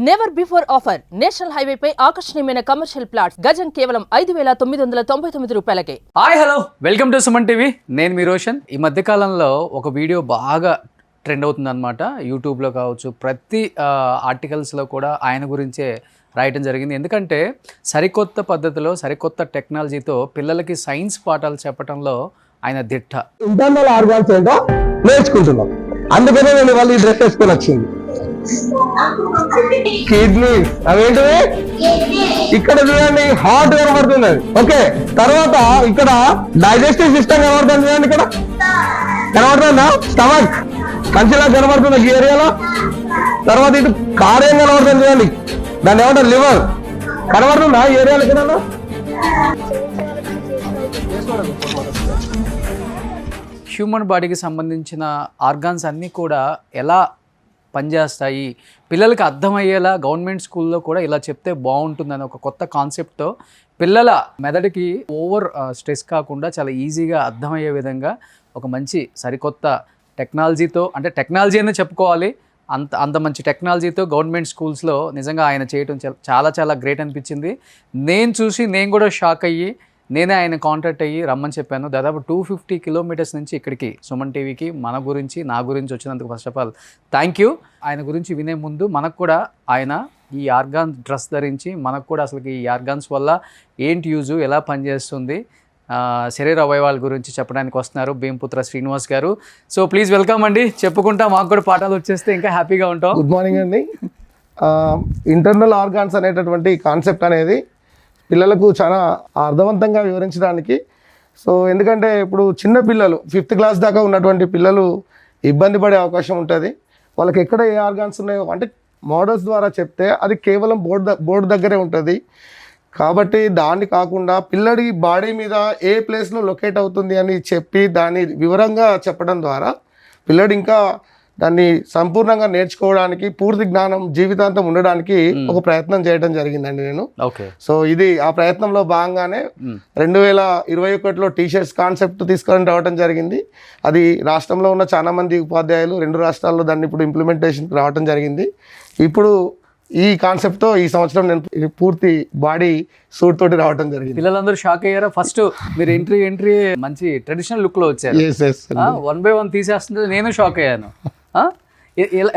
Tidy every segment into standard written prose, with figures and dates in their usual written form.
Never before offer national highway పై ఆకర్షణీయమైన commercial plots గజం కేవలం 5,999 రూపాయలకే. Hi hello welcome to Suman TV. నేను మీ రోషన్. ఈ మధ్య కాలంలో ఒక వీడియో బాగా ట్రెండ్ అవుతుంది అనమాట. యూట్యూబ్లో కావచ్చు, ప్రతి ఆర్టికల్స్లో కూడా ఆయన గురించే రాయటం జరిగింది. ఎందుకంటే సరికొత్త పద్ధతిలో సరికొత్త టెక్నాలజీతో పిల్లలకి సైన్స్ పాఠాలు చెప్పడంలో ఆయన దిట్ట. ఇంటర్నల్ ఆర్గాన్స్ ఏంటో నేర్చుకుంటున్నాం. అందుకనే నేను వాళ్ళు ఈ డ్రెస్ వేసుకొని వచ్చింది. కిడ్నీ అవేంటివి ఇక్కడ చూడండి, హార్ట్ కనబడుతుంది. ఓకే, తర్వాత ఇక్కడ డైజెస్టివ్ సిస్టమ్ కనబడుతుంది. చూడండి, ఇక్కడ కనబడుతుందా? స్టమక్ కంచిలా కనబడుతుంది ఈ ఏరియాలో. తర్వాత ఇటు కార్యం కనబడుతుంది. చూడండి, దాన్ని ఏమంటారు? లివర్ కనబడుతుందా ఈ ఏరియాలో? ఇక్కడ హ్యూమన్ బాడీకి సంబంధించిన ఆర్గాన్స్ అన్నీ కూడా ఎలా పనిచేస్తాయి, పిల్లలకి అర్థమయ్యేలా గవర్నమెంట్ స్కూల్లో కూడా ఇలా చెప్తే బాగుంటుందని ఒక కొత్త కాన్సెప్ట్తో పిల్లల మెదడుకి ఓవర్ స్ట్రెస్ కాకుండా చాలా ఈజీగా అర్థమయ్యే విధంగా ఒక మంచి సరికొత్త టెక్నాలజీతో, అంటే టెక్నాలజీ అనే చెప్పుకోవాలి, అంత మంచి టెక్నాలజీతో గవర్నమెంట్ స్కూల్స్లో నిజంగా ఆయన చేయటం చాలా చాలా గ్రేట్ అనిపించింది. నేను చూసి నేను కూడా షాక్ అయ్యి నేనే ఆయన కాంటాక్ట్ అయ్యి రమ్మని చెప్పాను. దాదాపు 250 కిలోమీటర్స్ నుంచి ఇక్కడికి సుమన్ టీవీకి నా గురించి వచ్చినందుకు first of all thank you. ఆయన గురించి వినే ముందు మనకు కూడా ఆయన ఈ ఆర్గాన్ డ్రెస్ ధరించి మనకు కూడా అసలు ఈ ఆర్గాన్స్ వల్ల ఏంటి యూజు, ఎలా పనిచేస్తుంది, శరీర అవయవాల గురించి చెప్పడానికి వస్తున్నారు భీమపుత్ర Srinivas garu. So please welcome అండి. చెప్పుకుంటా మాకు కూడా పాఠాలు వచ్చేస్తే ఇంకా హ్యాపీగా ఉంటాం. గుడ్ మార్నింగ్ అండి. ఇంటర్నల్ ఆర్గాన్స్ అనేటటువంటి కాన్సెప్ట్ అనేది పిల్లలకు చాలా అర్థవంతంగా వివరించడానికి. సో ఎందుకంటే ఇప్పుడు చిన్న పిల్లలు 5th క్లాస్ దాకా ఉన్నటువంటి పిల్లలు ఇబ్బంది పడే అవకాశం ఉంటుంది. వాళ్ళకి ఎక్కడ ఏ ఆర్గాన్స్ ఉన్నాయో అంటే మోడల్స్ ద్వారా చెప్తే అది కేవలం బోర్డు దగ్గరే ఉంటుంది. కాబట్టి దాన్ని కాకుండా పిల్లడి బాడీ మీద ఏ ప్లేస్లో లొకేట్ అవుతుంది అని చెప్పి దాన్ని వివరంగా చెప్పడం ద్వారా పిల్లడు ఇంకా దాన్ని సంపూర్ణంగా నేర్చుకోవడానికి, పూర్తి జ్ఞానం జీవితాంతం ఉండడానికి ఒక ప్రయత్నం చేయడం జరిగిందండి నేను. సో ఇది ఆ ప్రయత్నంలో భాగంగానే 2021లో టీషర్ట్స్ కాన్సెప్ట్ తీసుకొని రావడం జరిగింది. అది రాష్ట్రంలో ఉన్న చాలా మంది ఉపాధ్యాయులు 2 రాష్ట్రాల్లో దాన్ని ఇప్పుడు ఇంప్లిమెంటేషన్కి రావడం జరిగింది. ఇప్పుడు ఈ కాన్సెప్ట్తో ఈ సంవత్సరం నేను పూర్తి బాడీ సూట్ తోటి రావడం జరిగింది. పిల్లలందరూ షాక్ అయ్యారా? ఫస్ట్ మీరు ఎంట్రీ మంచి ట్రెడిషనల్ లుక్లో వచ్చారు. 1 by 1 తీసేస్తుంటే నేను షాక్ అయ్యాను.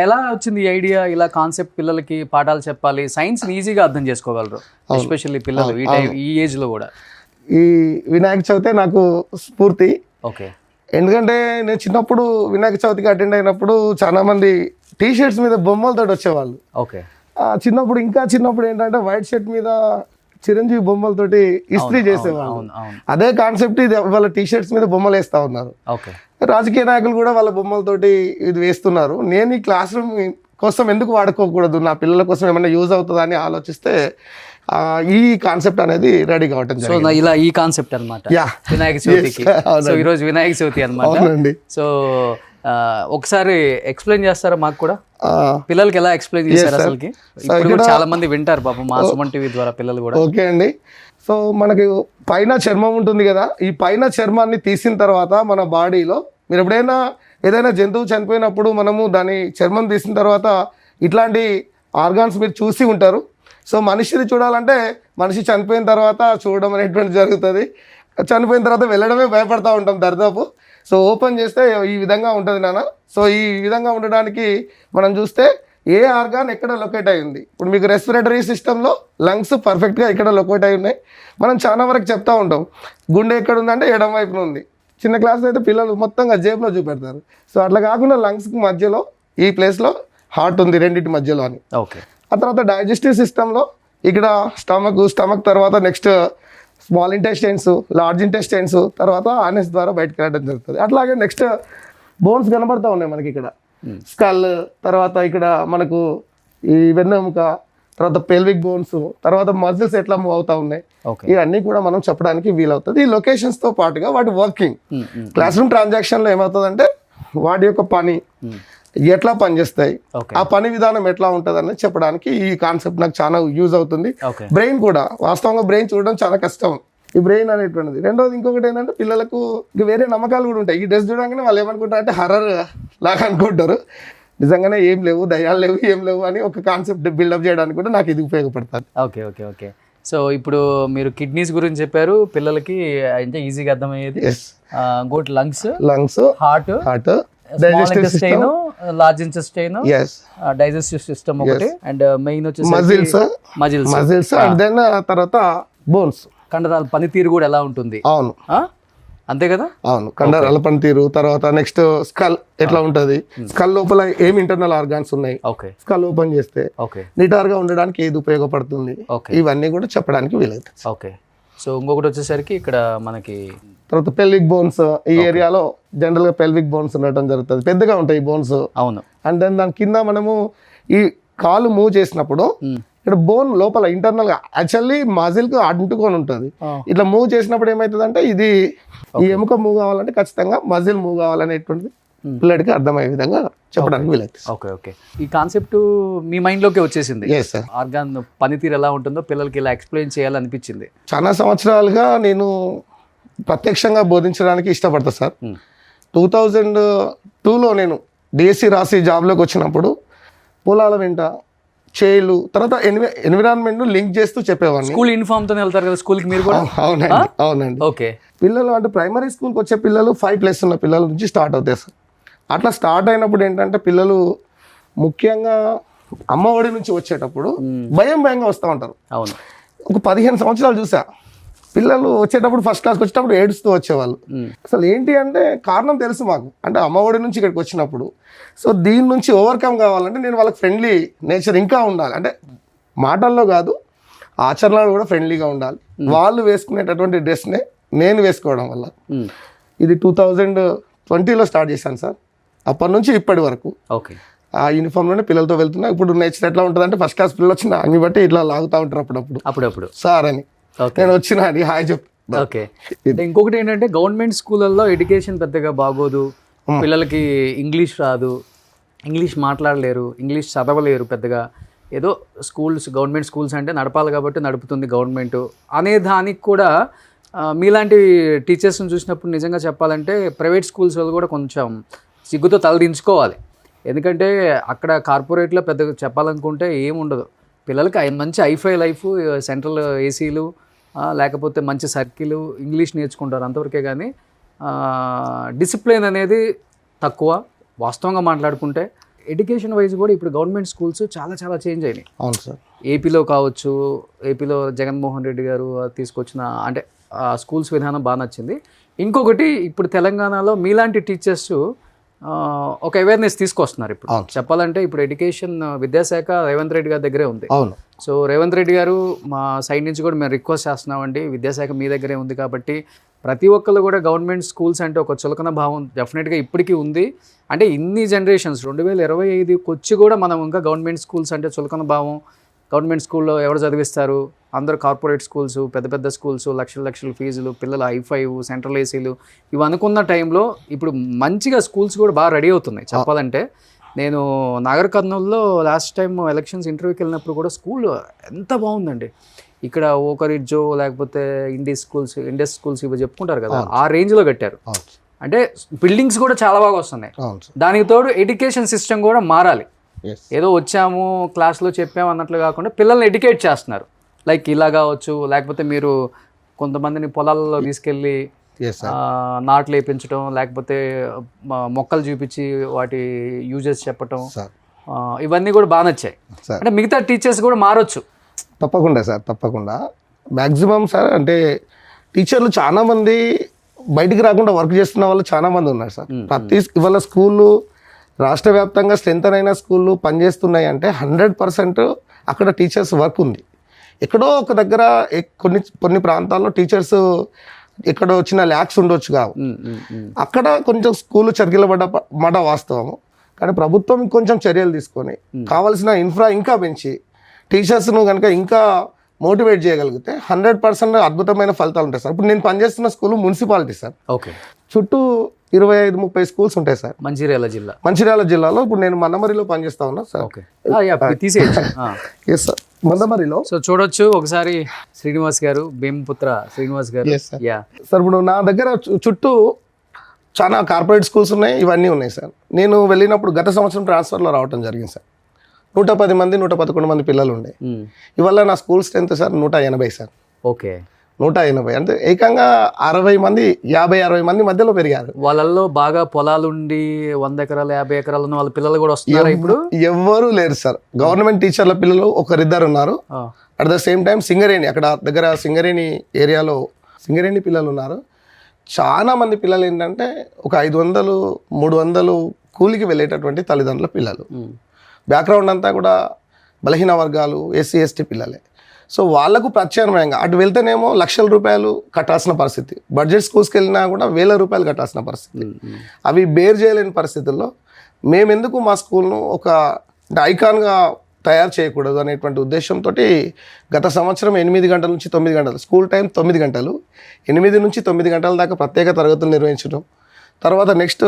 ఎలా వచ్చింది ఈ ఐడియా? ఇలా కాన్సెప్ట్ పిల్లలకి పాఠాలు చెప్పాలి, సైన్స్ ఈజీగా అర్థం చేసుకోగలరు, ఎస్పెషల్లీ పిల్లలు ఈ ఏజ్లో కూడా. ఈ వినాయక చవితి నాకు స్ఫూర్తి. ఓకే, ఎందుకంటే నేను చిన్నప్పుడు వినాయక చవితికి అటెండ్ అయినప్పుడు చాలా మంది టీషర్ట్స్ మీద బొమ్మలతో వచ్చేవాళ్ళు. ఓకే, చిన్నప్పుడు ఏంటంటే వైట్ షర్ట్ మీద చిరంజీవి బొమ్మలతోటి ఇస్త్రీ చేసేవాళ్ళు. అదే కాన్సెప్ట్ ఇది వాళ్ళ టీషర్ట్స్ మీద బొమ్మలు వేస్తా ఉన్నారు. ఓకే, రాజకీయ నాయకులు కూడా వాళ్ళ బొమ్మలతోటి ఇది వేస్తున్నారు. నేను ఈ క్లాస్ రూమ్ కోసం ఎందుకు వాడుకోకూడదు, నా పిల్లల కోసం ఏమైనా యూజ్ అవుతుందా అని ఆలోచిస్తే ఈ కాన్సెప్ట్ అనేది రెడీ కావటం. సో ఇలా ఈ కాన్సెప్ట్ అనమాట వినాయక చవితికి. సో ఈరోజు వినాయక చవితి అనమాట. సో ఒకసారి ఎక్స్ప్లెయిన్ చేస్తారా మాకు కూడా, పిల్లలకి ఎలా ఎక్స్ప్లెయిన్ చేస్తారు అసలుకి? ఇప్పుడు చాలా మంది వింటారు పాపం మా సుమన్ టీవీ ద్వారా పిల్లలు కూడా. ఓకే అండి. సో మనకి పైన చర్మం ఉంటుంది కదా, ఈ పైన చర్మాన్ని తీసిన తర్వాత మన బాడీలో మీరు ఎప్పుడైనా ఏదైనా జంతువు చనిపోయినప్పుడు మనము దాని చర్మం తీసిన తర్వాత ఇట్లాంటి ఆర్గాన్స్ మీరు చూసి ఉంటారు. సో మనిషిని చూడాలంటే మనిషి చనిపోయిన తర్వాత చూడడం అనేటువంటి జరుగుతుంది. చనిపోయిన తర్వాత వెళ్ళడమే భయపడతా ఉంటాం దరిదాపు. సో ఓపెన్ చేస్తే ఈ విధంగా ఉంటుంది నాన్న. సో ఈ విధంగా ఉండడానికి మనం చూస్తే ఏ ఆర్గాన్ ఎక్కడ లొకేట్ అయి ఉంది. ఇప్పుడు మీకు రెస్పిరేటరీ సిస్టంలో లంగ్స్ పర్ఫెక్ట్గా ఇక్కడ లొకేట్ అయి ఉన్నాయి. మనం చాలా వరకు చెప్తా ఉంటాం గుండె ఎక్కడ ఉందంటే ఎడమ వైపున ఉంది. చిన్న క్లాస్ అయితే పిల్లలు మొత్తంగా జేబులో చూపెడతారు. సో అట్లా కాకుండా లంగ్స్కి మధ్యలో ఈ ప్లేస్లో హార్ట్ ఉంది, రెండింటి మధ్యలో అని. ఓకే, ఆ తర్వాత డైజెస్టివ్ సిస్టంలో ఇక్కడ స్టమక్ తర్వాత next small intestines, large intestines, తర్వాత ఆనెస్ ద్వారా బయటకు వెళ్ళడం జరుగుతుంది. అట్లాగే నెక్స్ట్ బోన్స్ కనబడతా ఉన్నాయి మనకి. ఇక్కడ స్కల్, తర్వాత ఇక్కడ మనకు ఈ వెన్నెముక, తర్వాత పెల్విక్ బోన్స్, తర్వాత మజిల్స్ ఎట్లా మూవ్ అవుతా ఉన్నాయి, ఇవన్నీ కూడా మనం చెప్పడానికి వీలవుతుంది. ఈ లొకేషన్స్తో పాటుగా వాటి వర్కింగ్, క్లాస్ రూమ్ ట్రాన్సాక్షన్లో ఏమవుతుందంటే వాటి యొక్క పని ఎట్లా పనిచేస్తాయి, ఆ పని విధానం ఎట్లా ఉంటుంది అనేది చెప్పడానికి ఈ కాన్సెప్ట్ నాకు చాలా యూజ్ అవుతుంది. బ్రెయిన్ కూడా వాస్తవంగా బ్రెయిన్ చూడడం చాలా కష్టం, ఈ బ్రెయిన్ అనేటువంటిది. రెండోది ఇంకొకటి ఏంటంటే పిల్లలకు వేరే నమ్మకాలు కూడా ఉంటాయి. ఈ డ్రెస్ చూడగానే వాళ్ళు ఏమనుకుంటారు అంటే హర్రర్ లాగా అనుకుంటారు. నిజంగానే ఏం లేవు, దయ్యాలు లేవు, ఏం లేవు అని ఒక కాన్సెప్ట్ బిల్డప్ చేయడానికి కూడా నాకు ఇది ఉపయోగపడుతుంది. Okay okay okay. సో ఇప్పుడు మీరు కిడ్నీస్ గురించి చెప్పారు, పిల్లలకి అంటే ఈజీగా అర్థమయ్యేది. ఇంకోటి lungs, heart, digestive, large intestine, digestive system ఒకటి, అండ్ మెయిన్ వచ్చేసి మజిల్స్, అండ్ దెన్ తర్వాత బోన్స్, కండరాల పనితీరు కూడా ఎలా ఉంటుంది. అవును అంతే కదా. అవును, కండరాల పనితీరు. తర్వాత నెక్స్ట్ స్కల్ ఎట్లా ఉంటది, స్కల్ లోపల ఏం ఇంటర్నల్ ఆర్గాన్స్ ఉన్నాయి, స్కల్ ఓపెన్ చేస్తే నిటారుగా ఉండడానికి ఏది ఉపయోగపడుతుంది, ఇవన్నీ కూడా చెప్పడానికి వీలవుతుంది. ఓకే. సో ఇంకొకటి వచ్చేసరికి ఇక్కడ మనకి తర్వాత పెల్విక్ బోన్స్, ఈ ఏరియాలో జనరల్ గా పెల్విక్ బోన్స్ ఉండటం జరుగుతుంది, పెద్దగా ఉంటాయి ఈ బోన్స్. అవును. అండ్ దెన్ దాని కింద మనము ఈ కాలు మూవ్ చేసినప్పుడు ఇక్కడ బోన్ లోపల ఇంటర్నల్ గా యాక్చువల్లీ మజిల్ కు అంటుకొని ఉంటుంది. ఇట్లా మూవ్ చేసినప్పుడు ఏమవుతుందంటే ఇది ఈ ఎముక మూవ్ కావాలంటే ఖచ్చితంగా మజిల్ మూవ్ కావాలనేటువంటిది పిల్లడికి అర్థమయ్యే విధంగా చెప్పడానికి వీలవుతుంది. Okay okay. ఈ కాన్సెప్ట్ మీ మైండ్ లోకి వచ్చేసింది. ఆర్గాన్ పనితీరు ఎలా ఉంటుందో పిల్లలకి ఇలా ఎక్స్ప్లెయిన్ చేయాలనిపించింది. చాలా సంవత్సరాలుగా నేను ప్రత్యక్షంగా బోధించడానికి ఇష్టపడతా సార్. 2002లో నేను డిఎస్సి రాసి జాబ్లోకి వచ్చినప్పుడు పొలాల వెంట చేలు, తర్వాత ఎన్విరాన్మెంట్ లింక్ చేస్తూ చెప్పేవాడిని. స్కూల్ యూనిఫామ్ తో వెళ్తారు కదా స్కూల్ కి మీరు కూడా? అవునండి. ఓకే. పిల్లలు అంటే ప్రైమరీ స్కూల్కి వచ్చే పిల్లలు 5+ ఉన్న పిల్లల నుంచి స్టార్ట్ అవుతాయి సార్. అట్లా స్టార్ట్ అయినప్పుడు ఏంటంటే పిల్లలు ముఖ్యంగా అమ్మఒడి నుంచి వచ్చేటప్పుడు భయంగా వస్తూ ఉంటారు. అవును. ఒక 15 సంవత్సరాలు చూసా పిల్లలు వచ్చేటప్పుడు ఫస్ట్ క్లాస్కి వచ్చేటప్పుడు ఏడుస్తూ వచ్చేవాళ్ళు. అసలు ఏంటి అంటే కారణం తెలుసు మాకు, అంటే అమ్మఒడి నుంచి ఇక్కడికి వచ్చినప్పుడు. సో దీని నుంచి ఓవర్కమ్ కావాలంటే నేను వాళ్ళకి ఫ్రెండ్లీ నేచర్ ఇంకా ఉండాలి, అంటే మాటల్లో కాదు ఆచరణలో కూడా ఫ్రెండ్లీగా ఉండాలి. వాళ్ళు వేసుకునేటటువంటి డ్రెస్నే నేను వేసుకోవడం వల్ల ఇది 2020లో స్టార్ట్ చేశాను సార్. అప్పటి నుంచి ఇప్పటి వరకు ఆ యూనిఫామ్లోనే పిల్లలతో వెళ్తున్నా. ఇప్పుడు నేచర్ ఎట్లా ఉంటుంది అంటే ఫస్ట్ క్లాస్ పిల్లలు వచ్చిన అంగి బట్టి ఇట్లా లాగుతూ ఉంటారు అప్పుడప్పుడు సార్ అని నేను వచ్చిన అని హాయ్ చెప్తా. ఓకే. ఇంకొకటి ఏంటంటే గవర్నమెంట్ స్కూళ్ళల్లో ఎడ్యుకేషన్ పెద్దగా బాగోదు, పిల్లలకి ఇంగ్లీష్ రాదు, ఇంగ్లీష్ మాట్లాడలేరు, ఇంగ్లీష్ చదవలేరు పెద్దగా. ఏదో గవర్నమెంట్ స్కూల్స్ అంటే నడపాలి కాబట్టి నడుపుతుంది గవర్నమెంట్ అనే దానికి కూడా మీలాంటి టీచర్స్ని చూసినప్పుడు నిజంగా చెప్పాలంటే ప్రైవేట్ స్కూల్స్ వాళ్ళు కూడా కొంచెం సిగ్గుతో తలదించుకోవాలి. ఎందుకంటే అక్కడ కార్పొరేట్లో పెద్దగా చెప్పాలనుకుంటే ఏముండదు, పిల్లలకి మంచి ఐఫై లైఫ్, సెంట్రల్ ఏసీలు, లేకపోతే మంచి సర్కిల్, ఇంగ్లీష్ నేర్చుకుంటారు అంతవరకే. కానీ డిసిప్లిన్ అనేది తక్కువ. వాస్తవంగా మాట్లాడుకుంటే ఎడ్యుకేషన్ వైజ్ కూడా ఇప్పుడు గవర్నమెంట్ స్కూల్స్ చాలా చేంజ్ అయినాయి. అవును సార్. ఏపీలో కావచ్చు, ఏపీలో జగన్మోహన్ రెడ్డి గారు తీసుకొచ్చిన అంటే స్కూల్స్ విధానం బాగా నచ్చింది. ఇంకొకటి ఇప్పుడు తెలంగాణలో మీలాంటి టీచర్స్ ఒక అవేర్నెస్ తీసుకొస్తున్నారు. ఇప్పుడు చెప్పాలంటే ఇప్పుడు ఎడ్యుకేషన్ విద్యాశాఖ రేవంత్ రెడ్డి గారి దగ్గరే ఉంది. అవును. సో రేవంత్ రెడ్డి గారు మా సైడ్ నుంచి కూడా మేము రిక్వెస్ట్ చేస్తున్నామండి, విద్యాశాఖ మీ దగ్గరే ఉంది కాబట్టి ప్రతి ఒక్కళ్ళు కూడా గవర్నమెంట్ స్కూల్స్ అంటే ఒక చులకన భావం డెఫినెట్గా ఇప్పటికీ ఉంది. అంటే ఇన్ని జనరేషన్స్ 2025కి వచ్చి కూడా మనం ఇంకా గవర్నమెంట్ స్కూల్స్ అంటే చులకన భావం, గవర్నమెంట్ స్కూల్లో ఎవరు చదివిస్తారు, అందరూ కార్పొరేట్ స్కూల్స్, పెద్ద స్కూల్స్, లక్షల ఫీజులు, పిల్లల ఐ5, సెంట్రల్ ఏసీలు, ఇవి అనుకున్న టైంలో ఇప్పుడు మంచిగా స్కూల్స్ కూడా బాగా రెడీ అవుతున్నాయి. చెప్పాలంటే నేను నాగర్ కర్నూలులో లాస్ట్ టైం ఎలక్షన్స్ ఇంటర్వ్యూకి వెళ్ళినప్పుడు కూడా స్కూల్ ఎంత బాగుందండి. ఇక్కడ ఓకరిడ్జో లేకపోతే ఇండియస్ స్కూల్స్ ఇవి చెప్పుకుంటారు కదా, ఆ రేంజ్లో కట్టారు. అంటే బిల్డింగ్స్ కూడా చాలా బాగా వస్తున్నాయి. దానికి తోడు ఎడ్యుకేషన్ సిస్టమ్ కూడా మారాలి. ఏదో వచ్చాము క్లాస్లో చెప్పాము అన్నట్లు కాకుండా పిల్లల్ని ఎడ్యుకేట్ చేస్తున్నారు. లైక్ ఇలా కావచ్చు, లేకపోతే మీరు కొంతమందిని పొలాలలో తీసుకెళ్ళి నాట్లు వేయించడం, లేకపోతే మొక్కలు చూపించి వాటి యూజెస్ చెప్పటం, ఇవన్నీ కూడా బాగా నచ్చాయి. అంటే మిగతా టీచర్స్ కూడా మారొచ్చు. తప్పకుండా సార్, తప్పకుండా. మ్యాక్సిమం సార్ అంటే టీచర్లు చాలామంది బయటికి రాకుండా వర్క్ చేస్తున్న వాళ్ళు చాలామంది ఉన్నారు సార్. ఇవాళ స్కూళ్ళు రాష్ట్ర వ్యాప్తంగా స్ట్రెంత్ అయిన స్కూళ్ళు పనిచేస్తున్నాయి అంటే 100% అక్కడ టీచర్స్ వర్క్ ఉంది. ఎక్కడో ఒక దగ్గర కొన్ని ప్రాంతాల్లో టీచర్స్ ఎక్కడో చిన్న ల్యాక్స్ ఉండొచ్చు కావు, అక్కడ కొంచెం స్కూళ్ళు చతికిలబడ్డ వాస్తవము. కానీ ప్రభుత్వం కొంచెం చర్యలు తీసుకొని కావాల్సిన ఇన్ఫ్రా ఇంకా పెంచి టీచర్స్ను కనుక ఇంకా మోటివేట్ చేయగలిగితే 100% అద్భుతమైన ఫలితాలు ఉంటాయి సార్. ఇప్పుడు నేను పనిచేస్తున్న స్కూల్ మున్సిపాలిటీ సార్. ఓకే. చుట్టూ 25-30 స్కూల్స్ ఉంటాయి సార్. మంచిర్యాల జిల్లాలో ఇప్పుడు నేను మందమరిలో పనిచేస్తా ఉన్నా సార్. ఎస్ సార్, మందమరిలో. సో చూడొచ్చు ఒకసారి శ్రీనివాస్ గారు, భీమపుత్ర శ్రీనివాస్ గారు. సార్ ఇప్పుడు నా దగ్గర చుట్టూ చాలా కార్పొరేట్ స్కూల్స్ ఉన్నాయి, ఇవన్నీ ఉన్నాయి సార్. నేను వెళ్ళినప్పుడు గత సంవత్సరం ట్రాన్స్ఫర్లో రావడం జరిగింది సార్. 110 మంది 111 మంది పిల్లలు ఉండే. ఇవాళ నా school strength sir 180 sir. Okay, 180 అంటే ఏకంగా 60 మంది 50-60 మంది మధ్యలో పెరిగారు. వాళ్ళల్లో బాగా పొలాలుండి 100 ఎకరాలు 50 ఎకరాలు ఉన్న వాళ్ళ పిల్లలు కూడా వస్తున్నారు ఇప్పుడు. ఎవ్వరూ లేరు సార్. గవర్నమెంట్ టీచర్ల పిల్లలు ఒకరిద్దరు ఉన్నారు. At the same time Singareni, అక్కడ దగ్గర సింగరేణి ఏరియాలో సింగరేణి పిల్లలు ఉన్నారు. చాలా మంది పిల్లలు ఏంటంటే ఒక 500-300 కూలికి వెళ్ళేటటువంటి తల్లిదండ్రుల పిల్లలు. బ్యాక్గ్రౌండ్ అంతా కూడా బలహీన వర్గాలు, ఎస్సీ ఎస్టీ పిల్లలే. సో వాళ్ళకు ప్రత్యామ్నాయంగా అటు వెళ్తేనేమో లక్షల రూపాయలు కట్టాల్సిన పరిస్థితి, బడ్జెట్ స్కూల్స్కి వెళ్ళినా కూడా 1000 రూపాయలు కట్టాల్సిన పరిస్థితి. అవి బేర్ చేయలేని పరిస్థితుల్లో మేమెందుకు మా స్కూల్ను ఒక ఐకాన్గా తయారు చేయకూడదు అనేటువంటి ఉద్దేశంతో గత సంవత్సరం 8 గంటల నుంచి 9 గంటలు, స్కూల్ టైం 9 గంటలు, 8 నుంచి 9 గంటల దాకా ప్రత్యేక తరగతులు నిర్వహించడం. తర్వాత నెక్స్ట్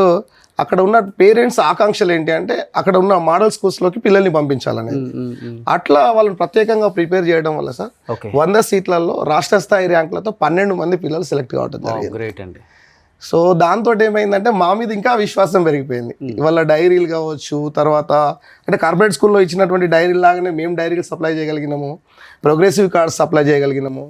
అక్కడ ఉన్న పేరెంట్స్ ఆకాంక్షలు ఏంటి అంటే అక్కడ ఉన్న మోడల్ స్కూల్స్లోకి పిల్లల్ని పంపించాలనేది. అట్లా వాళ్ళని ప్రత్యేకంగా ప్రిపేర్ చేయడం వల్ల సార్ 100 సీట్లలో రాష్ట్ర స్థాయి ర్యాంకులతో 12 మంది పిల్లలు సెలెక్ట్ కావడం జరిగింది. సో దాంతో ఏమైందంటే మా మీద ఇంకా విశ్వాసం పెరిగిపోయింది. ఇవాళ డైరీలు కావచ్చు, తర్వాత అంటే కార్పొరేట్ స్కూల్లో ఇచ్చినటువంటి డైరీలు లాగానే మేము డైరీలు సప్లై చేయగలిగినాము, ప్రోగ్రెసివ్ కార్డ్స్ సప్లై చేయగలిగినాము.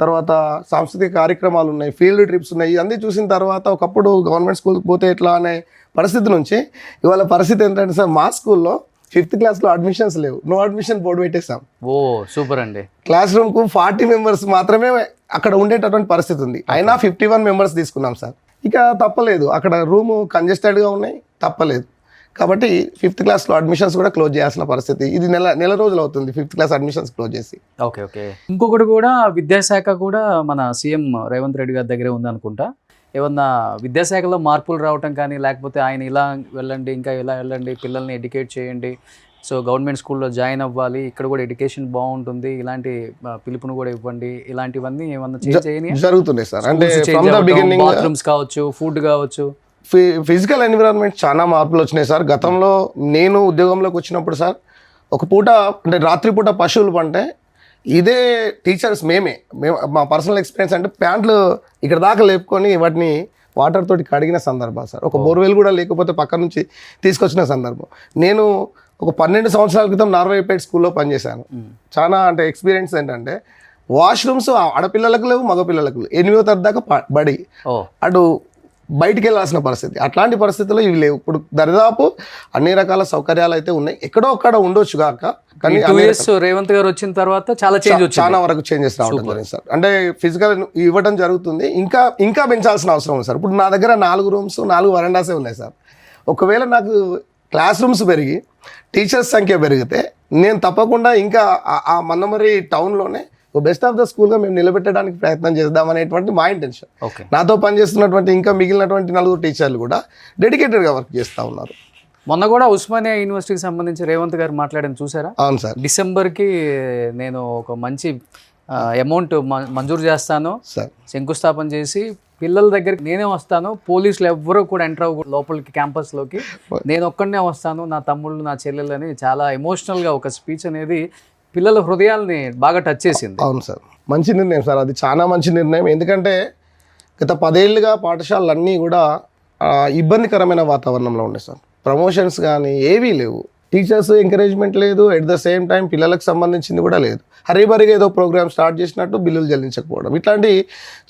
తర్వాత సాంస్కృతిక కార్యక్రమాలు ఉన్నాయి, ఫీల్డ్ ట్రిప్స్ ఉన్నాయి. ఇవన్నీ చూసిన తర్వాత ఒకప్పుడు గవర్నమెంట్ స్కూల్కి పోతే ఎట్లా అనే పరిస్థితి నుంచి ఇవాళ పరిస్థితి ఏంటంటే సార్, మా స్కూల్లో 5th క్లాస్లో అడ్మిషన్స్ లేవు, నో అడ్మిషన్ బోర్డు పెట్టేసాం. ఓ సూపర్ అండి. క్లాస్ రూమ్కు 40 మెంబర్స్ మాత్రమే అక్కడ ఉండేటటువంటి పరిస్థితి ఉంది. అయినా 51 మెంబర్స్ తీసుకున్నాం సార్. ఇక తప్పలేదు, అక్కడ రూము కంజెస్టెడ్గా ఉన్నాయి, తప్పలేదు. కాబట్టి 5th క్లాస్లో అడ్మిషన్స్ కూడా క్లోజ్ చేయాల్సిన పరిస్థితి. ఇది నెల రోజులు అవుతుంది 5th క్లాస్ అడ్మిషన్స్ క్లోజ్ చేసి. Okay okay. ఇంకొకటి కూడా విద్యాశాఖ కూడా మన సీఎం రేవంత్ రెడ్డి గారి దగ్గరే ఉందనుకుంటా. ఏమన్నా విద్యాశాఖలో మార్పులు రావటం కానీ, లేకపోతే ఆయన ఇలా వెళ్ళండి, ఇంకా ఇలా వెళ్ళండి, పిల్లల్ని ఎడ్యుకేట్ చేయండి, సో గవర్నమెంట్ స్కూల్లో జాయిన్ అవ్వాలి, ఇక్కడ కూడా ఎడ్యుకేషన్ బాగుంటుంది, ఇలాంటి పిలుపును కూడా ఇవ్వండి, ఇలాంటివన్నీ ఏమన్నా చేయని జరుగుతున్నాయి సార్. అంటే బాత్రూమ్స్ కావచ్చు, ఫుడ్ కావచ్చు, ఫిజికల్ ఎన్విరాన్మెంట్ చాలా మార్పులు వచ్చినాయి సార్. గతంలో నేను ఉద్యోగంలోకి వచ్చినప్పుడు సార్, ఒక పూట అంటే రాత్రిపూట పశువులు పంటే ఇదే టీచర్స్ మేము మా పర్సనల్ ఎక్స్పీరియన్స్ అంటే ప్యాంట్లు ఇక్కడ దాకా లేపుకొని వాటిని వాటర్ తోటి కడిగిన సందర్భాలు సార్. ఒక బోర్వెల్ కూడా లేకపోతే పక్క నుంచి తీసుకొచ్చిన సందర్భం. నేను ఒక 12 సంవత్సరాల క్రితం నార్వేపేట్ స్కూల్లో పనిచేశాను. చాలా అంటే ఎక్స్పీరియన్స్ ఏంటంటే వాష్రూమ్స్ ఆడపిల్లలకు లేవు, మగపిల్లలకు లేవు. 8వ తరగతి దాకా బడి, అటు బయటికి వెళ్ళాల్సిన పరిస్థితి. అట్లాంటి పరిస్థితుల్లో ఇవి లేవు. ఇప్పుడు దరిదాపు అన్ని రకాల సౌకర్యాలు అయితే ఉన్నాయి. ఎక్కడో ఒక్కడ ఉండొచ్చు కాక, కానీ రేవంత్ గారు వచ్చిన తర్వాత చాలా వరకు చేంజెస్ రావడం జరిగింది సార్. అంటే ఫిజికల్ ఇవ్వడం జరుగుతుంది, ఇంకా పెంచాల్సిన అవసరం ఉంది సార్. ఇప్పుడు నా దగ్గర 4 రూమ్స్ 4 వరండాసే ఉన్నాయి సార్. ఒకవేళ నాకు క్లాస్ రూమ్స్ పెరిగి టీచర్స్ సంఖ్య పెరిగితే నేను తప్పకుండా ఇంకా ఆ మన్నమరి టౌన్లోనే బెస్ట్ ఆఫ్ ద స్కూల్గా మేము నిలబెట్టడానికి ప్రయత్నం చేద్దాం అనేటువంటి మా ఇంటెన్షన్. నాతో పనిచేస్తున్నటువంటి ఇంకా మిగిలినటువంటి 4 టీచర్లు కూడా డెడికేటెడ్గా వర్క్ చేస్తూ ఉన్నారు. మొన్న కూడా ఉస్మానియా యూనివర్సిటీకి సంబంధించి రేవంత్ గారు మాట్లాడని చూసారా? అవును సార్. డిసెంబర్కి నేను ఒక మంచి అమౌంట్ మంజూరు చేస్తాను, శంకుస్థాపన చేసి పిల్లల దగ్గరికి నేనే వస్తాను, పోలీసులు ఎవ్వరూ కూడా ఎంటర్ అవ్వ లోపలికి క్యాంపస్లోకి, నేను ఒక్కడనే వస్తాను, నా తమ్ముళ్ళు నా చెల్లెలు అని చాలా ఎమోషనల్గా ఒక స్పీచ్ అనేది పిల్లల హృదయాల్ని బాగా టచ్ చేసింది. అవును సార్, మంచి నిర్ణయం సార్, అది చాలా మంచి నిర్ణయం. ఎందుకంటే గత 10 ఏళ్ళుగా పాఠశాలలన్నీ కూడా ఇబ్బందికరమైన వాతావరణంలో ఉన్నాయి సార్. ప్రమోషన్స్ కానీ ఏవీ లేవు, టీచర్స్ ఎంకరేజ్మెంట్ లేదు, ఎట్ ద సేమ్ టైం పిల్లలకు సంబంధించింది కూడా లేదు. హరీబరిగా ఏదో ప్రోగ్రామ్ స్టార్ట్ చేసినట్టు బిల్లులు చెల్లించకపోవడం, ఇట్లాంటి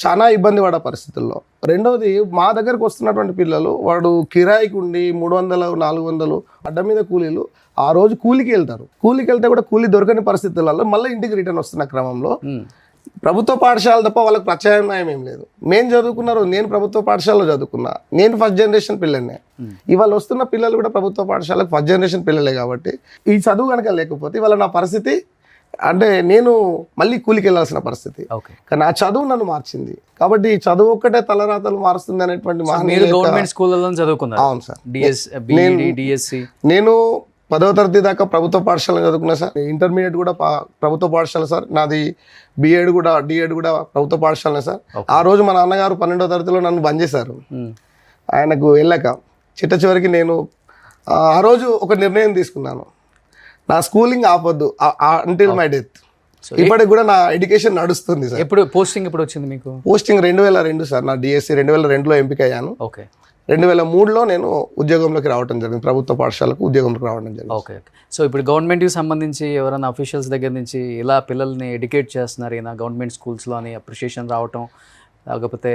చాలా ఇబ్బంది పడే పరిస్థితుల్లో. రెండవది, మా దగ్గరకు వస్తున్నటువంటి పిల్లలు వాడు కిరాయికి ఉండి 300-400 అడ్డ మీద కూలీలు ఆ రోజు కూలికి వెళ్తారు. కూలికి వెళ్తే కూడా కూలీ దొరకని పరిస్థితులలో మళ్ళీ ఇంటికి రిటర్న్ వస్తున్న క్రమంలో ప్రభుత్వ పాఠశాల తప్ప వాళ్ళకి ప్రత్యామ్నాయం ఏం లేదు. మేము చదువుకున్నారు, నేను ప్రభుత్వ పాఠశాలలో చదువుకున్నా, నేను ఫస్ట్ జనరేషన్ పిల్లల్నే. ఇవాళ వస్తున్న పిల్లలు కూడా ప్రభుత్వ పాఠశాలకు ఫస్ట్ జనరేషన్ పిల్లలే. కాబట్టి ఈ చదువు కనుక లేకపోతే ఇవాళ నా పరిస్థితి అంటే నేను మళ్ళీ కూలికి వెళ్ళాల్సిన పరిస్థితి. కానీ ఆ చదువు నన్ను మార్చింది. కాబట్టి చదువు ఒక్కటే తలరాతలు మారుస్తుంది అనేటువంటి గవర్నమెంట్ స్కూళ్ళలో చదువుకున్నాను. అవును సార్. నేను 10వ తరగతి దాకా ప్రభుత్వ పాఠశాల చదువుకున్నా సార్. ఇంటర్మీడియట్ కూడా ప్రభుత్వ పాఠశాల సార్. నాది డిఎడ్ కూడా ప్రభుత్వ పాఠశాలనే సార్. ఆ రోజు మా నాన్నగారు 12వ తరగతిలో నన్ను బంద్ చేశారు. ఆయనకు వెళ్ళాక చిట్ట చివరికి నేను ఆ రోజు ఒక నిర్ణయం తీసుకున్నాను, నా స్కూలింగ్ ఆపొద్దు అంటిల్ మై డెత్. ఇప్పటికి కూడా నా ఎడ్యుకేషన్ నడుస్తుంది సార్. ఎప్పుడు పోస్టింగ్ ఎప్పుడు వచ్చింది మీకు? Posting 2002 sir. నా డిఎస్సి 2002లో ఎంపిక అయ్యాను. 2003లో నేను ఉద్యోగంలోకి రావడం జరిగింది, ప్రభుత్వ పాఠశాలకు ఉద్యోగంలోకి రావడం జరిగింది. Okay okay. సో ఇప్పుడు గవర్నమెంట్కి సంబంధించి ఎవరైనా అఫీషియల్స్ దగ్గర నుంచి ఇలా పిల్లల్ని ఎడ్యుకేట్ చేస్తున్నారు, ఈయన గవర్నమెంట్ స్కూల్స్లో అని అప్రిషియేషన్ రావటం, లేకపోతే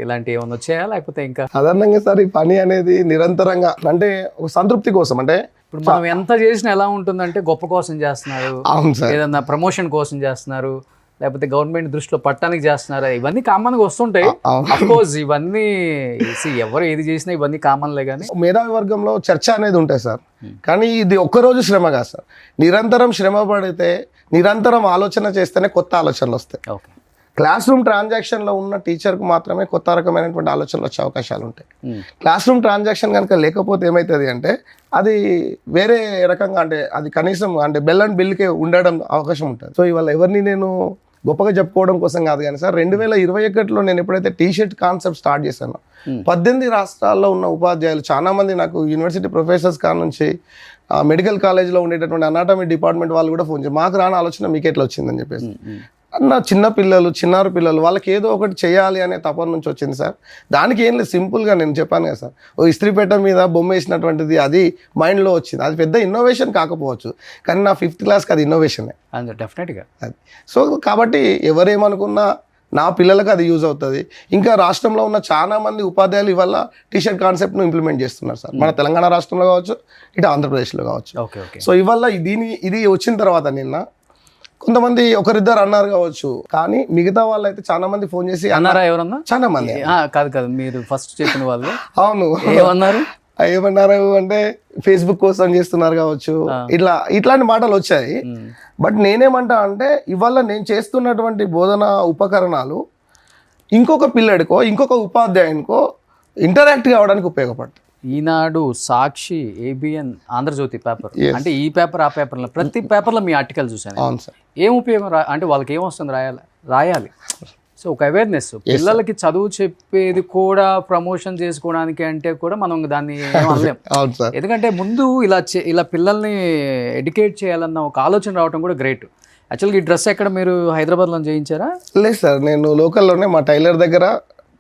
ఇలాంటివి ఏమైనా వచ్చాయా, లేకపోతే ఇంకా సాధారణంగా సార్ ఈ పని అనేది నిరంతరంగా అంటే ఒక సంతృప్తి కోసం, అంటే ఇప్పుడు మనం ఎంత చేసినా ఎలా ఉంటుందంటే గొప్ప కోసం చేస్తున్నారు, అవును సార్, ఏదన్నా ప్రమోషన్ కోసం చేస్తున్నారు, లేకపోతే గవర్నమెంట్ దృష్టిలో పట్టడానికి చేస్తున్నారు, ఇవన్నీ కామన్గా వస్తుంటాయి. అఫ్కోర్స్ ఇవన్నీ ఎవరు ఏది చేసినా ఇవన్నీ కామన్లే. కానీ మేధావి వర్గంలో చర్చ అనేది ఉంటుంది సార్, కానీ ఇది ఒక్కరోజు శ్రమ కాదు సార్. నిరంతరం శ్రమ పడితే, నిరంతరం ఆలోచన చేస్తేనే కొత్త ఆలోచనలు వస్తాయి. ఓకే. క్లాస్ రూమ్ ట్రాన్సాక్షన్లో ఉన్న టీచర్కు మాత్రమే కొత్త రకమైనటువంటి ఆలోచనలు వచ్చే అవకాశాలు ఉంటాయి. క్లాస్ రూమ్ ట్రాన్సాక్షన్ కనుక లేకపోతే ఏమవుతుంది అంటే అది వేరే రకంగా, అంటే అది కనీసం అంటే బెల్ అండ్ బిల్కే ఉండడం అవకాశం ఉంటుంది. సో ఇవాళ ఎవరిని నేను గొప్పగా చెప్పుకోవడం కోసం కాదు కానీ సార్, 2021లో నేను ఎప్పుడైతే టీషర్ట్ కాన్సెప్ట్ స్టార్ట్ చేశానో 18 రాష్ట్రాల్లో ఉన్న ఉపాధ్యాయులు చాలా మంది నాకు యూనివర్సిటీ ప్రొఫెసర్స్ కాడ నుంచి మెడికల్ కాలేజ్లో ఉండేటటువంటి అనాటమీ డిపార్ట్మెంట్ వాళ్ళు కూడా ఫోన్ చేసి మాకు రాని ఆలోచన మీకు ఎట్లా వచ్చిందని చెప్పేసి. చిన్న పిల్లలు, చిన్నారు పిల్లలు, వాళ్ళకి ఏదో ఒకటి చేయాలి అనే తపన నుంచి వచ్చింది సార్. దానికి ఏం లేదు, సింపుల్గా నేను చెప్పాను కదా సార్, ఓ ఇస్త్రీపేట మీద బొమ్మ వేసినటువంటిది అది మైండ్లో వచ్చింది. అది పెద్ద ఇన్నోవేషన్ కాకపోవచ్చు, కానీ నా 5th క్లాస్కి అది ఇన్నోవేషనే. డెఫినెట్గా అది. సో కాబట్టి ఎవరేమనుకున్నా నా పిల్లలకు అది యూజ్ అవుతుంది. ఇంకా రాష్ట్రంలో ఉన్న చాలా మంది ఉపాధ్యాయులు ఇవాళ టీషర్ట్ కాన్సెప్ట్ను ఇంప్లిమెంట్ చేస్తున్నారు సార్, మన తెలంగాణ రాష్ట్రంలో కావచ్చు, ఇటు ఆంధ్రప్రదేశ్లో కావచ్చు. సో ఇవాళ ఇది వచ్చిన తర్వాత నిన్న కొంతమంది ఒకరిద్దరు అన్నారు కావచ్చు, కానీ మిగతా వాళ్ళు అయితే చాలా మంది ఫోన్ చేసి అన్నారా? ఎవరన్నా? చాలా మంది. కాదు మీరు ఫస్ట్ చెప్పిన వాళ్ళు అవును ఏమన్నారు అంటే ఫేస్బుక్ కోసం చేస్తున్నారు కావచ్చు, ఇట్లాంటి మాటలు వచ్చాయి. బట్ నేనేమంటా అంటే ఇవాళ నేను చేస్తున్నటువంటి బోధన ఉపకరణాలు ఇంకొక పిల్లడికో ఇంకొక ఉపాధ్యాయునికో ఇంటరాక్ట్ కావడానికి ఉపయోగపడతాయి. ఈనాడు, సాక్షి, ఏబిఎన్, ఆంధ్రజ్యోతి పేపర్, అంటే ఈ పేపర్ ఆ పేపర్లో ప్రతి పేపర్లో మీ ఆర్టికల్ చూసాను. అవును సార్. ఏం ఉపయోగం అంటే వాళ్ళకి ఏమొస్తుంది, రాయాలి. సో ఒక అవేర్నెస్, పిల్లలకి చదువు చెప్పేది కూడా ప్రమోషన్ చేసుకోవడానికి అంటే కూడా మనం దాన్ని అనలేం. ఎందుకంటే ముందు ఇలా పిల్లల్ని ఎడ్యుకేట్ చేయాలన్న ఒక ఆలోచన రావడం కూడా గ్రేట్. యాక్చువల్గా ఈ డ్రెస్ ఎక్కడ మీరు హైదరాబాద్లో చేయించారా? లేదు సార్, నేను లోకల్లోనే మా టైలర్ దగ్గర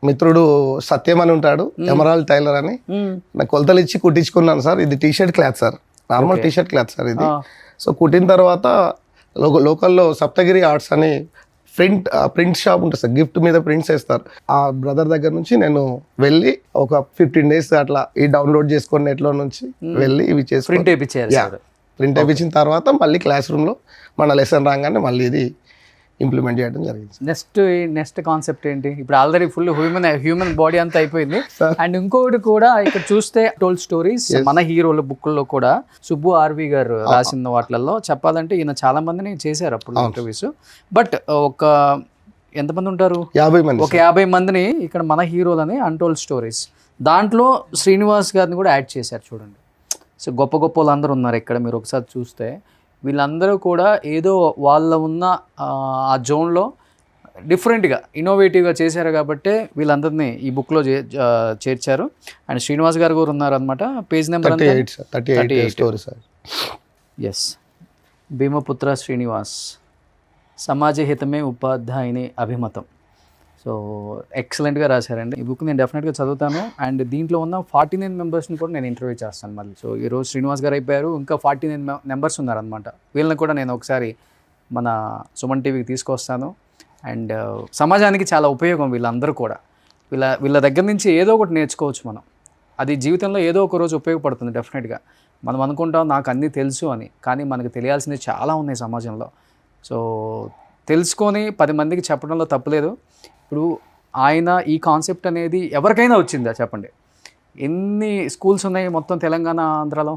మిత్రుడు సత్యం అని ఉంటాడు, ఎమరాల్డ్ టైలర్ అని, నాకు కొలతలు ఇచ్చి కుట్టించుకున్నాను సార్. ఇది T-shirt cloth sir, normal T-shirt cloth sir ఇది. సో కుట్టిన తర్వాత లోకల్లో సప్తగిరి ఆర్ట్స్ అని ప్రింట్ షాప్ ఉంటుంది సార్, గిఫ్ట్ మీద ప్రింట్స్ వేస్తారు. ఆ బ్రదర్ దగ్గర నుంచి నేను వెళ్ళి ఒక 15 days అట్లా ఈ డౌన్లోడ్ చేసుకొని నెట్లో నుంచి వెళ్ళి ఇవి చేసి ప్రింట్ వేయించిన తర్వాత మళ్ళీ క్లాస్ రూమ్లో మన లెసన్ రాగానే మళ్ళీ ఇది ఇంప్లిమెంట్ చేయడం జరిగింది. నెక్స్ట్ కాన్సెప్ట్ ఏంటి? ఇప్పుడు ఆల్రెడీ ఫుల్ హ్యూమన్ బాడీ అంతా అయిపోయింది. అండ్ ఇంకొకటి కూడా ఇక్కడ చూస్తే టోల్డ్ స్టోరీస్, మన హీరోల బుక్లో కూడా సుబ్బు ఆర్వి గారు రాసిన వాటిల్లో చెప్పాలంటే ఈయన చాలా మందిని చేశారు అప్పుడు ఇంటర్వ్యూస్. బట్ ఒక ఎంతమంది ఉంటారు? 50 మంది. ఒక 50 మందిని ఇక్కడ మన హీరోలని అన్టోల్డ్ స్టోరీస్, దాంట్లో శ్రీనివాస్ గారిని కూడా యాడ్ చేశారు చూడండి. సో గొప్ప గొప్ప వాళ్ళందరూ ఉన్నారు ఇక్కడ. మీరు ఒకసారి చూస్తే వీళ్ళందరూ కూడా ఏదో వాళ్ళ ఉన్న ఆ జోన్లో డిఫరెంట్గా ఇన్నోవేటివ్గా చేశారు కాబట్టి వీళ్ళందరినీ ఈ బుక్లో చేర్చారు. అండ్ శ్రీనివాస్ గారు కూడా ఉన్నారనమాట. Page number 38. ఎస్, భీమపుత్ర శ్రీనివాస్, సమాజ హితమే ఉపాధ్యాయుని అభిమతం. సో ఎక్సలెంట్గా రాశారండి. ఈ బుక్ నేను డెఫినెట్గా చదువుతాను. అండ్ దీంట్లో ఉన్న 49 మెంబర్స్ని కూడా నేను ఇంటర్వ్యూ చేస్తాను మళ్ళీ. సో ఈరోజు శ్రీనివాస్ గారు అయిపోయారు, ఇంకా 49 మెంబర్స్ ఉన్నారనమాట. వీళ్ళని కూడా నేను ఒకసారి మన సుమన్ టీవీకి తీసుకొస్తాను. అండ్ సమాజానికి చాలా ఉపయోగం వీళ్ళందరూ కూడా. వీళ్ళ దగ్గర నుంచి ఏదో ఒకటి నేర్చుకోవచ్చు మనం. అది జీవితంలో ఏదో ఒక రోజు ఉపయోగపడుతుంది డెఫినెట్గా. మనం అనుకుంటాం నాకు అన్నీ తెలుసు అని, కానీ మనకు తెలియాల్సినవి చాలా ఉన్నాయి సమాజంలో. సో తెలుసుకొని 10 మందికి చెప్పడంలో తప్పులేదు. ఇప్పుడు ఆయన ఈ కాన్సెప్ట్ అనేది ఎవరికైనా వచ్చిందా చెప్పండి? ఎన్ని స్కూల్స్ ఉన్నాయి మొత్తం తెలంగాణ, ఆంధ్రాలో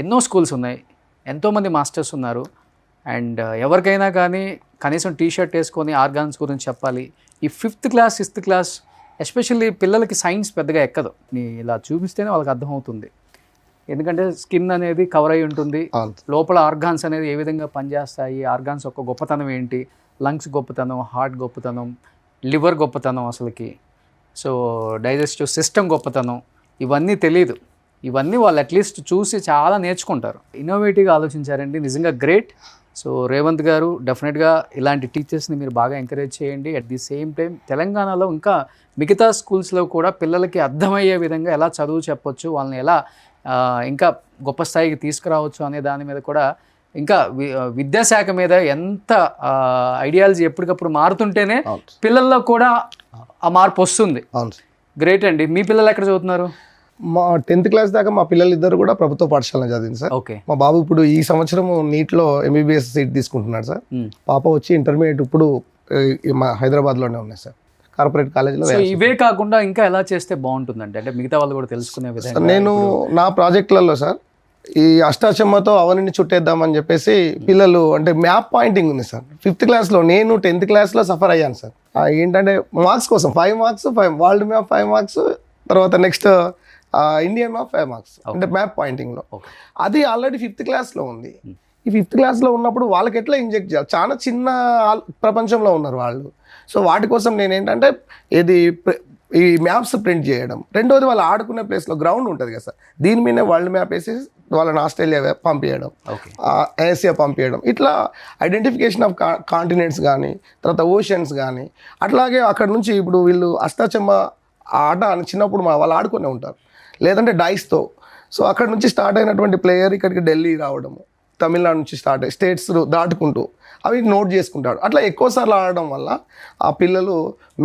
ఎన్నో స్కూల్స్ ఉన్నాయి, ఎంతోమంది మాస్టర్స్ ఉన్నారు. అండ్ ఎవరికైనా కానీ కనీసం టీషర్ట్ వేసుకొని ఆర్గాన్స్ గురించి చెప్పాలి. ఈ 5th class 6th class especially పిల్లలకి సైన్స్ పెద్దగా ఎక్కదు. ఇలా చూపిస్తేనే వాళ్ళకి అర్థమవుతుంది. ఎందుకంటే స్కిన్ అనేది కవర్ అయి ఉంటుంది, లోపల ఆర్గాన్స్ అనేది ఏ విధంగా పనిచేస్తాయి, ఆర్గాన్స్ యొక్క గొప్పతనం ఏంటి, లంగ్స్ గొప్పతనం, హార్ట్ గొప్పతనం, లివర్ గొప్పతనం అసలుకి, సో డైజెస్టివ్ సిస్టమ్ గొప్పతనం, ఇవన్నీ తెలియదు. ఇవన్నీ వాళ్ళు అట్లీస్ట్ చూసి చాలా నేర్చుకుంటారు. ఇన్నోవేటివ్గా ఆలోచించారండి, నిజంగా గ్రేట్. సో రేవంత్ గారు డెఫినెట్గా ఇలాంటి టీచర్స్ని మీరు బాగా ఎంకరేజ్ చేయండి. అట్ ది సేమ్ టైం తెలంగాణలో ఇంకా మిగతా స్కూల్స్లో కూడా పిల్లలకి అర్థమయ్యే విధంగా ఎలా చదువు చెప్పొచ్చు, వాళ్ళని ఎలా ఇంకా గొప్ప స్థాయికి తీసుకురావచ్చు అనే దాని మీద కూడా ఇంకా విద్యాశాఖ మీద ఎంత ఐడియాలజీ ఎప్పటికప్పుడు మారుతుంటేనే పిల్లల్లో కూడా ఆ మార్పు వస్తుంది. గ్రేట్ అండి. మీ పిల్లలు ఎక్కడ చదువుతున్నారు? మా 10th క్లాస్ దాకా మా పిల్లలు ఇద్దరు కూడా ప్రభుత్వ పాఠశాలలో చదివింది సార్. ఓకే. మా బాబు ఇప్పుడు ఈ సంవత్సరం నీట్లో MBBS సీట్ తీసుకుంటున్నాడు సార్. పాప వచ్చి ఇంటర్మీడియట్ ఇప్పుడు మా హైదరాబాద్లోనే ఉన్నాయి సార్, కార్పొరేట్ కాలేజ్లో. సో ఇవే కాకుండా ఇంకా ఎలా చేస్తే బాగుంటుందంటే అంటే మిగతా వాళ్ళు కూడా తెలుసుకునే విధంగా నేను నా ప్రాజెక్టులలో సార్ ఈ అష్టాచమ్మతో అవనిని చుట్టేద్దామని చెప్పేసి పిల్లలు అంటే మ్యాప్ పాయింటింగ్ ఉంది సార్. 5th క్లాస్లో నేను 10th క్లాస్లో సఫర్ అయ్యాను సార్. ఏంటంటే మార్క్స్ కోసం 5 మార్క్స్, 5 వరల్డ్ మ్యాప్ 5 మార్క్స్, తర్వాత నెక్స్ట్ ఇండియన్ మ్యాప్ 5 మార్క్స్ అంటే మ్యాప్ పాయింటింగ్లో. అది ఆల్రెడీ 5th క్లాస్లో ఉంది. ఈ 5th క్లాస్లో ఉన్నప్పుడు వాళ్ళకి ఎట్లా ఇంజెక్ట్ చేయాలి, చాలా చిన్న ప్రపంచంలో ఉన్నారు వాళ్ళు. సో వాటి కోసం నేను ఏంటంటే ఈ మ్యాప్స్ ప్రింట్ చేయడం. రెండోది వాళ్ళు ఆడుకునే ప్లేస్లో గ్రౌండ్ ఉంటుంది కదా సార్, దీని మీదే వరల్డ్ మ్యాప్ వేసి వాళ్ళని ఆస్ట్రేలియా పంపించడం, ఏసియా పంపించడం, ఇట్లా ఐడెంటిఫికేషన్ ఆఫ్ కాంటినెంట్స్ కానీ తర్వాత ఓషన్స్ కానీ. అట్లాగే అక్కడ నుంచి ఇప్పుడు వీళ్ళు అష్టాచమ్మ ఆట చిన్నప్పుడు వాళ్ళు ఆడుకునే ఉంటారు, లేదంటే డైస్తో. సో అక్కడ నుంచి స్టార్ట్ అయినటువంటి ప్లేయర్ ఇక్కడికి ఢిల్లీ రావడము, తమిళనాడు నుంచి స్టార్ట్ అయ్యి స్టేట్స్ దాటుకుంటూ అవి నోట్ చేసుకుంటాడు. అట్లా ఎక్కువసార్లు ఆడడం వల్ల ఆ పిల్లలు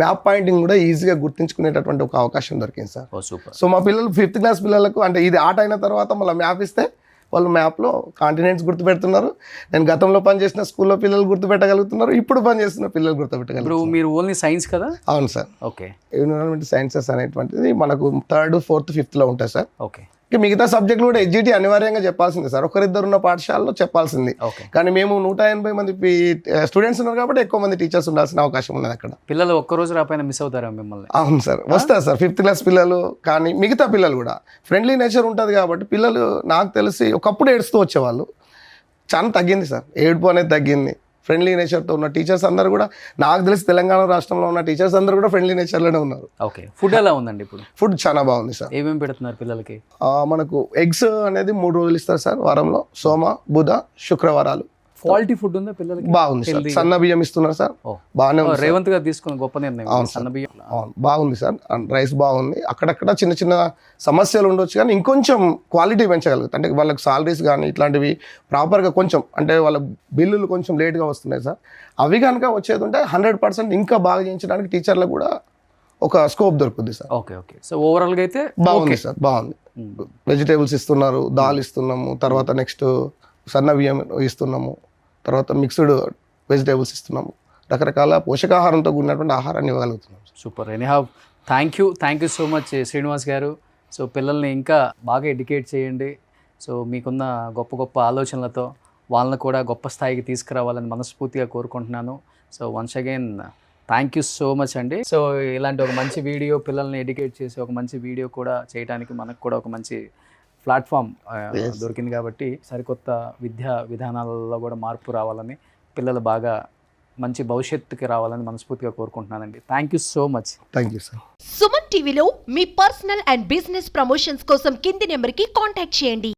మ్యాప్ పాయింటింగ్ కూడా ఈజీగా గుర్తించుకునేటటువంటి ఒక అవకాశం దొరికింది సార్. సూపర్. సో మా పిల్లలు 5th క్లాస్ పిల్లలకు అంటే ఇది ఆట అయిన తర్వాత మళ్ళీ మ్యాప్ ఇస్తే వాళ్ళు మ్యాప్లో కాంటినెంట్స్ గుర్తుపెడుతున్నారు. నేను గతంలో పనిచేసిన స్కూల్లో పిల్లలు గుర్తుపెట్టగలుగుతున్నారు, ఇప్పుడు పనిచేస్తున్న పిల్లలు గుర్తుపెట్టగలుగుతారు. మీరు ఓన్లీ సైన్స్ కదా? అవును సార్. ఓకే. ఎన్విరాన్మెంట్ సైన్సెస్ అనేటువంటిది మనకు 3rd, 4th, 5thలో ఉంటాయి సార్. ఓకే. మిగతా సబ్జెక్టులు కూడా HGT అనివార్యంగా చెప్పాల్సిందే సార్, ఒకరిద్దరు ఉన్న పాఠశాలలో చెప్పాల్సింది. కానీ మేము 180 మంది స్టూడెంట్స్ ఉన్నారు కాబట్టి ఎక్కువ మంది టీచర్స్ ఉండాల్సిన అవకాశం ఉన్నది అక్కడ. పిల్లలు ఒక్కరోజు రాపైన మిస్ అవుతారా మిమ్మల్ని? అవును సార్, వస్తారు సార్ 5th క్లాస్ పిల్లలు కానీ మిగతా పిల్లలు కూడా. ఫ్రెండ్లీ నేచర్ ఉంటుంది కాబట్టి పిల్లలు నాకు తెలిసి ఒకప్పుడు ఏడుస్తూ వచ్చేవాళ్ళు, చాలా తగ్గింది సార్, ఏడుపు అనేది తగ్గింది. ఫ్రెండ్లీ నేచర్తో ఉన్న టీచర్స్ అందరూ కూడా నాకు తెలిసి తెలంగాణ రాష్ట్రంలో ఉన్న టీచర్స్ అందరూ కూడా ఫ్రెండ్లీ నేచర్లోనే ఉన్నారు. ఓకే. ఫుడ్ ఎలా ఉందండి ఇప్పుడు? ఫుడ్ చాలా బాగుంది సార్. ఏమేమి పెడుతున్నారు పిల్లలకి? మనకు ఎగ్స్ అనేది 3 రోజులు ఇస్తారు సార్ వారంలో, సోమ, బుధ, శుక్రవారాలు. క్వాలిటీ ఫుడ్ ఉందా పిల్లలకి? బాగుంది సార్. సన్న బియ్యం ఇస్తున్నారు సార్, బాగానే ఉంది. రేవంత్ గారు తీసుకున్న గొప్ప నిర్ణయం సన్న బియ్యం. బాగుంది సార్, రైస్ బాగుంది. అక్కడక్కడ చిన్న చిన్న సమస్యలు ఉండొచ్చు కానీ ఇంకొంచెం క్వాలిటీ పెంచగలుగుతారు. అంటే వాళ్ళకి సాలరీస్ కానీ ఇట్లాంటివి ప్రాపర్గా కొంచెం అంటే వాళ్ళ బిల్లులు కొంచెం లేట్గా వస్తున్నాయి సార్. అవి కనుక వచ్చేది ఉంటే 100% ఇంకా బాగా చేయించడానికి టీచర్లకు కూడా ఒక స్కోప్ దొరుకుతుంది సార్. ఓకే. ఓకే. సో ఓవరాల్గా అయితే బాగుంది సార్, బాగుంది. వెజిటేబుల్స్ ఇస్తున్నారు, దాల్ ఇస్తున్నాము, తర్వాత నెక్స్ట్ సన్న బియ్యం ఇస్తున్నాము, తర్వాత మిక్స్డ్ వెజిటేబుల్స్ ఇస్తున్నాము, రకరకాల పోషకాహారంతో కూడినటువంటి ఆహారాన్ని ఇవ్వగలుగుతున్నాం. Super. Anyhow thank you so much Srinivas garu. So పిల్లల్ని ఇంకా బాగా ఎడ్యుకేట్ చేయండి. సో మీకున్న గొప్ప గొప్ప ఆలోచనలతో వాళ్ళని కూడా గొప్ప స్థాయికి తీసుకురావాలని మనస్ఫూర్తిగా కోరుకుంటున్నాను. So once again thank you so much అండి. సో ఇలాంటి ఒక మంచి వీడియో, పిల్లల్ని ఎడ్యుకేట్ చేసి ఒక మంచి వీడియో కూడా చేయడానికి మనకు కూడా ఒక మంచి ప్లాట్ఫామ్ దొరికింది కాబట్టి సరికొత్త విద్యా విధానాలలో కూడా మార్పు రావాలని, పిల్లలు బాగా మంచి భవిష్యత్తుకి రావాలని మనస్ఫూర్తిగా కోరుకుంటున్నానండి. Thank you so much. Thank you sir. Suman టీవీలో మీ పర్సనల్ అండ్ బిజినెస్ ప్రమోషన్స్ కోసం కింది నెంబర్కి కాంటాక్ట్ చేయండి.